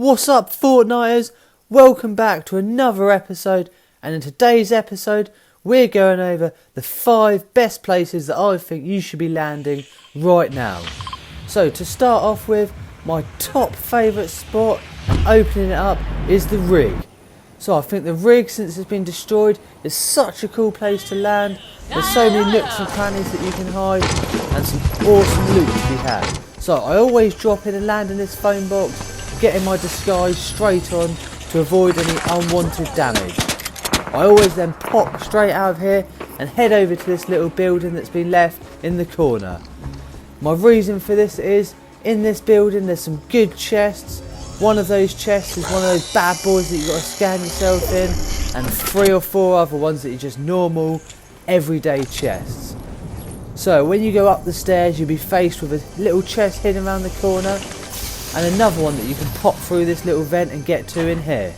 What's up, Fortniters? Welcome back to another episode, and in today's episode we're going over the 5 best places that I think you should be landing right now. So to start off with, my top favourite spot and opening it up is the rig. So I think the rig, since it's been destroyed, is such a cool place to land. There's so many nooks and crannies that you can hide and some awesome loot to be had. So I always drop in and land in this phone box, getting my disguise straight on to avoid any unwanted damage. I always then pop straight out of here and head over to this little building that's been left in the corner. My reason for this is, in this building there's some good chests. One of those chests is one of those bad boys that you've got to scan yourself in, and 3 or 4 other ones that are just normal, everyday chests. So when you go up the stairs, you'll be faced with a little chest hidden around the corner, and another one that you can pop through this little vent and get to in here.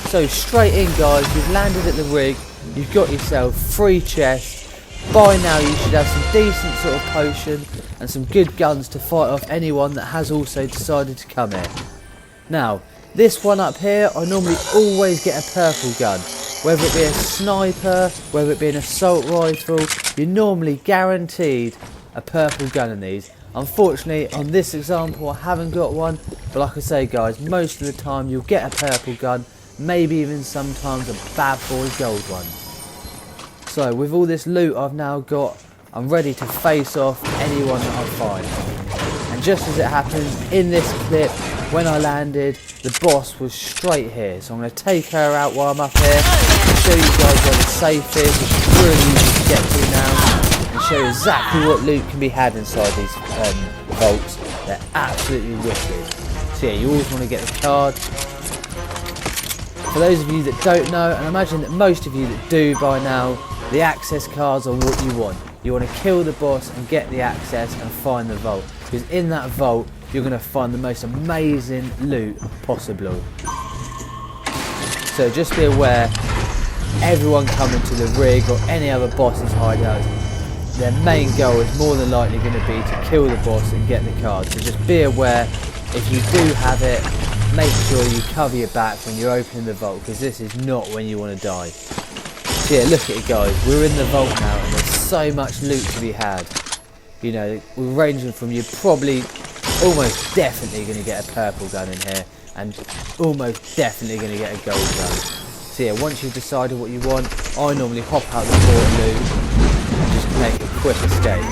So straight in, guys, you've landed at the rig, you've got yourself 3 chests. By now you should have some decent sort of potion and some good guns to fight off anyone that has also decided to come here. Now, this one up here, I normally always get a purple gun. Whether it be a sniper, whether it be an assault rifle, you're normally guaranteed a purple gun in these. Unfortunately, on this example, I haven't got one, but like I say, guys, most of the time you'll get a purple gun, maybe even sometimes a bad boy gold one. So with all this loot I've now got, I'm ready to face off anyone that I find. And just as it happens, in this clip, when I landed, the boss was straight here. So I'm going to take her out while I'm up here, and show you guys where the safe is, which is really easy to get to now, and show you exactly what loot can be had inside these vaults. They're absolutely wicked. So yeah, you always want to get the card. For those of you that don't know, and I imagine that most of you that do by now, the access cards are what you want. You want to kill the boss and get the access and find the vault. Because in that vault, you're going to find the most amazing loot possible. So just be aware, everyone coming to the rig or any other boss's hideouts, their main goal is more than likely going to be to kill the boss and get the card. So just be aware, if you do have it, make sure you cover your back when you're opening the vault, because this is not when you want to die. So yeah, look at it, guys, we're in the vault now and there's so much loot to be had. You know, we're ranging from, you're probably almost definitely going to get a purple gun in here, and almost definitely going to get a gold gun. So yeah, once you've decided what you want, I normally hop out the port loot and just make a quick escape.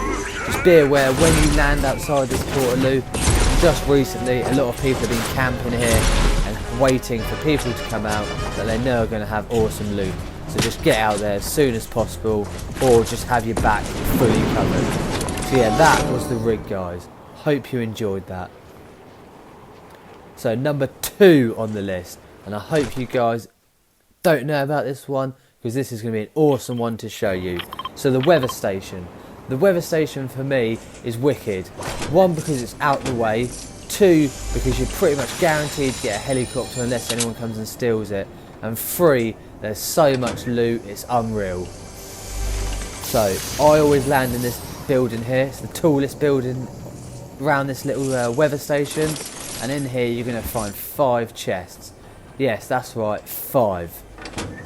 Just be aware, when you land outside this port loot, just recently a lot of people have been camping here and waiting for people to come out that they know are going to have awesome loot. So just get out there as soon as possible, or just have your back fully covered. So yeah, that was the rig, guys. Hope you enjoyed that. So number 2 on the list, and I hope you guys don't know about this one, because this is going to be an awesome one to show you. So the weather station. The weather station for me is wicked. 1, because it's out the way. 2, because you're pretty much guaranteed to get a helicopter unless anyone comes and steals it. And 3, there's so much loot, it's unreal. So I always land in this building here. It's the tallest building around this little weather station, and in here you're going to find 5 chests. Yes, that's right, 5.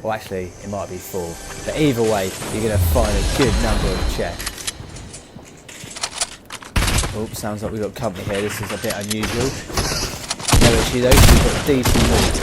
Well, actually it might be 4, but either way you're going to find a good number of chests. Oops, sounds like we've got company here. This is a bit unusual. No issue though, we've got decent loot.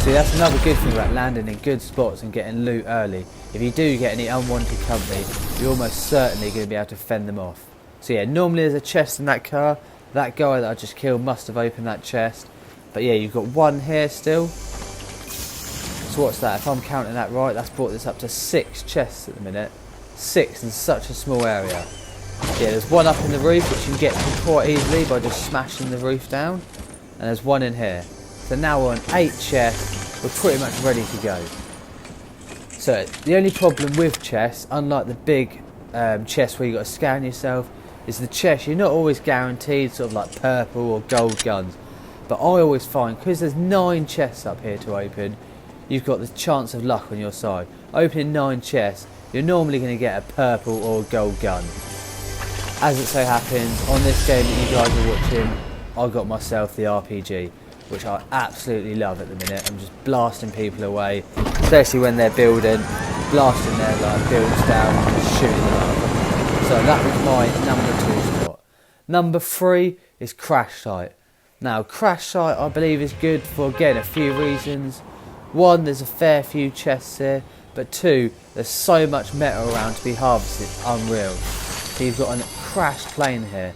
See, that's another good thing about landing in good spots and getting loot early. If you do get any unwanted company, you're almost certainly going to be able to fend them off. So yeah, normally there's a chest in that car. That guy that I just killed must have opened that chest. But yeah, you've got 1 here still. So what's that? If I'm counting that right, that's brought this up to 6 chests at the minute. 6 in such a small area. Yeah, there's 1 up in the roof which you can get to quite easily by just smashing the roof down. And there's 1 in here. So now we're on 8 chests. We're pretty much ready to go. So the only problem with chests, unlike the big chests where you've got to scan yourself, is the chest, you're not always guaranteed sort of like purple or gold guns. But I always find, because there's 9 chests up here to open, you've got the chance of luck on your side. Opening 9 chests, you're normally going to get a purple or a gold gun. As it so happens, on this game that you guys are watching, I got myself the RPG. which I absolutely love at the minute. I'm just blasting people away, especially when they're building, blasting their like builds down and just shooting them up. So that was my number 2 spot. Number 3 is Crash Site. Now Crash Site I believe is good for, again, a few reasons. 1, there's a fair few chests here, but 2, there's so much metal around to be harvested, it's unreal. So you've got a crashed plane here.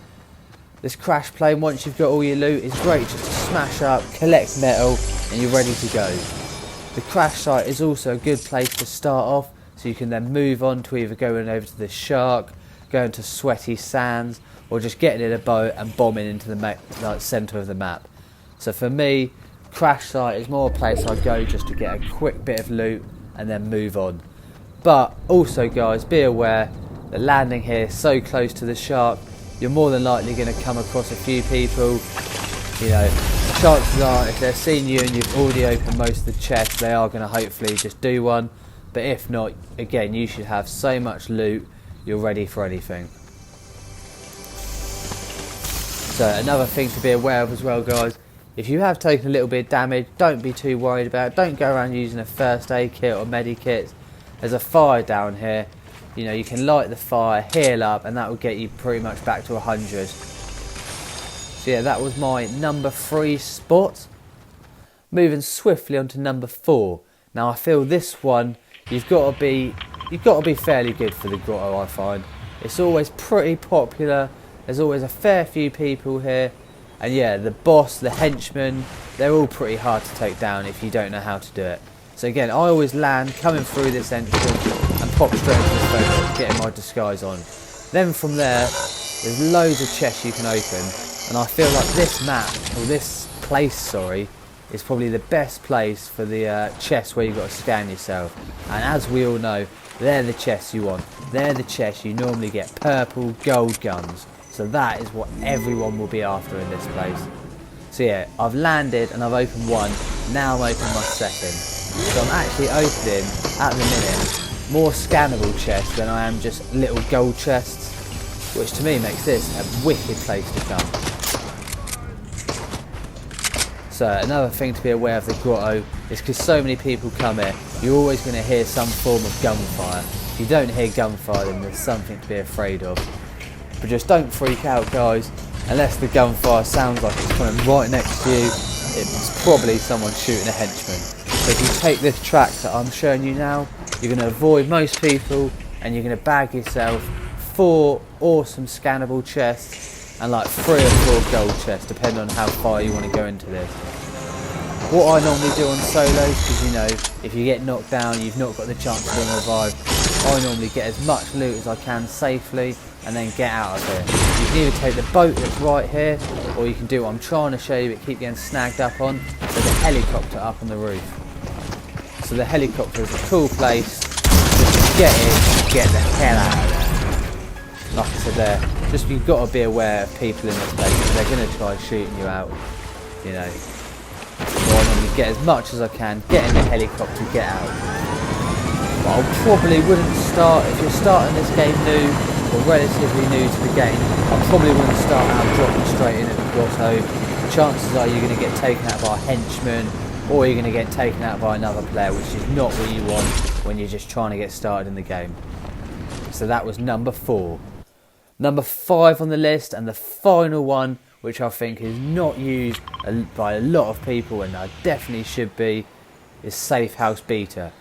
This crash plane, once you've got all your loot, is great just to smash up, collect metal, and you're ready to go. The Crash Site is also a good place to start off, so you can then move on to either going over to the shark, going to Sweaty Sands, or just getting in a boat and bombing into the centre of the map. So for me, Crash Site is more a place I go just to get a quick bit of loot and then move on. But also guys, be aware that landing here so close to the shark, you're more than likely going to come across a few people. You know, chances are if they're seeing you and you've already opened most of the chests, they are going to hopefully just do one. But if not, again, you should have so much loot, you're ready for anything. So another thing to be aware of as well guys, if you have taken a little bit of damage, don't be too worried about it. Don't go around using a first aid kit or medikits. There's a fire down here. You know, you can light the fire, heal up, and that will get you pretty much back to 100. So yeah, that was my number 3 spot. Moving swiftly on to number 4. Now I feel this one, you've got to be fairly good for the grotto, I find. It's always pretty popular. There's always a fair few people here. And yeah, the boss, the henchmen, they're all pretty hard to take down if you don't know how to do it. So again, I always land coming through this entrance and pop straight into this photo, getting my disguise on. Then from there, there's loads of chests you can open, and I feel like this map, or this place, sorry, is probably the best place for the chests where you've got to scan yourself. And as we all know, they're the chests you want. They're the chests you normally get purple gold guns. So that is what everyone will be after in this place. So yeah, I've landed and I've opened one, now I'm opening my second. So I'm actually opening, at the minute, more scannable chests than I am just little gold chests, which to me makes this a wicked place to come. So another thing to be aware of the grotto is because so many people come here, you're always going to hear some form of gunfire. If you don't hear gunfire, then there's something to be afraid of. But just don't freak out guys, unless the gunfire sounds like it's coming right next to you, it's probably someone shooting a henchman. So if you take this track that I'm showing you now, you're going to avoid most people and you're going to bag yourself 4 awesome scannable chests and like 3 or 4 gold chests, depending on how far you want to go into this. What I normally do on solos, because you know, if you get knocked down, you've not got the chance to be revived, I normally get as much loot as I can safely and then get out of here. You can either take the boat that's right here, or you can do what I'm trying to show you but keep getting snagged up on, so the helicopter up on the roof. So the helicopter is a cool place just to get in and get the hell out of there. Like I said there, just you've got to be aware of people in this place, because they're going to try shooting you out, you know. So I normally get as much as I can, get in the helicopter, get out. But I probably wouldn't start, if you're starting this game new, or relatively new to the game, I probably wouldn't start out dropping straight in at the grotto. Chances are you're going to get taken out by a henchman, or you're going to get taken out by another player, which is not what you want when you're just trying to get started in the game. So that was number 4. Number 5 on the list, and the final one, which I think is not used by a lot of people, and I definitely should be, is Safehouse Beta.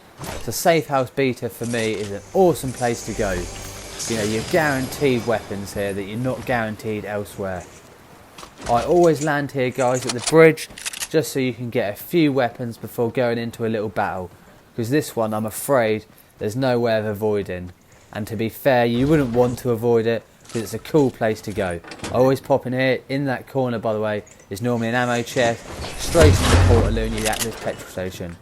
So Safehouse Beta for me is an awesome place to go. You know, you're guaranteed weapons here that you're not guaranteed elsewhere. I always land here guys at the bridge, just so you can get a few weapons before going into a little battle, because this one I'm afraid there's no way of avoiding, and to be fair you wouldn't want to avoid it because it's a cool place to go. I always pop in here. In that corner, by the way, is normally an ammo chest, straight into the Portaloo at this petrol station.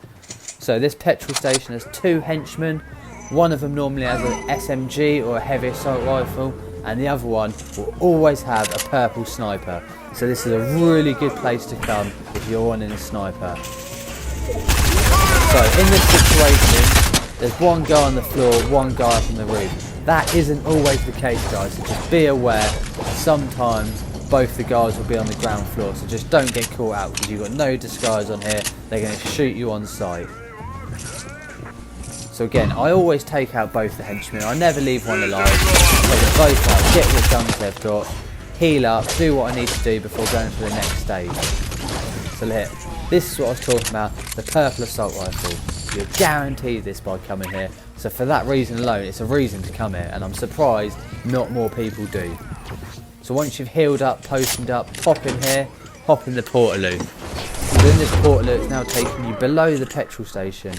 So this petrol station has 2 henchmen. One of them normally has an SMG or a heavy assault rifle, and the other one will always have a purple sniper. So this is a really good place to come if you're wanting a sniper. So in this situation, there's one guy on the floor, one guy up on the roof. That isn't always the case guys, so just be aware. Sometimes both the guys will be on the ground floor, so just don't get caught out because you've got no disguise on here. They're going to shoot you on sight. So again, I always take out both the henchmen. I never leave one alive. Take them both out, get what guns they've got, heal up, do what I need to do before going to the next stage. So look, this is what I was talking about, the purple assault rifle. You're guaranteed this by coming here. So for that reason alone, it's a reason to come here, and I'm surprised not more people do. So once you've healed up, potioned up, pop in here, hop in the Portaloo. So in this Portaloo, it's now taking you below the petrol station.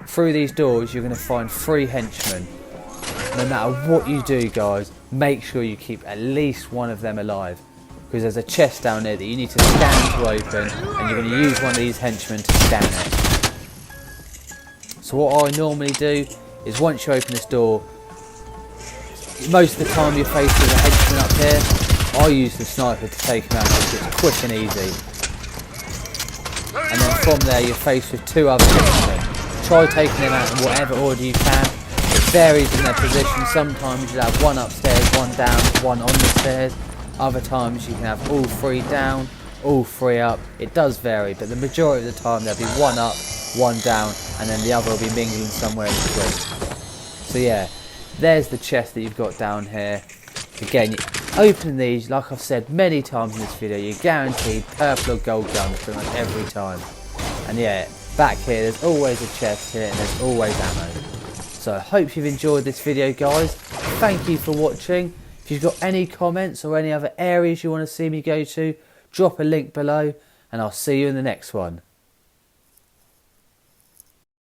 Through these doors, you're going to find 3 henchmen. No matter what you do, guys, make sure you keep at least one of them alive. Because there's a chest down there that you need to scan to open, and you're going to use one of these henchmen to scan it. So what I normally do is once you open this door, most of the time you're faced with a henchman up here. I use the sniper to take him out because it's quick and easy. And then from there you're faced with 2 other henchmen. Try taking them out in whatever order you can. It varies in their position. Sometimes you'll have 1 upstairs, 1 down, 1 on the stairs. Other times you can have all 3 down, all 3 up. It does vary, but the majority of the time there'll be 1 up, 1 down, and then the other will be mingling somewhere in between. So yeah, there's the chest that you've got down here. Again, opening these, like I've said many times in this video, you're guaranteed purple or gold guns pretty much every time. And yeah, back here there's always a chest here and there's always ammo. So I hope you've enjoyed this video, guys. Thank you for watching. If you've got any comments or any other areas you want to see me go to, drop a link below and I'll see you in the next one.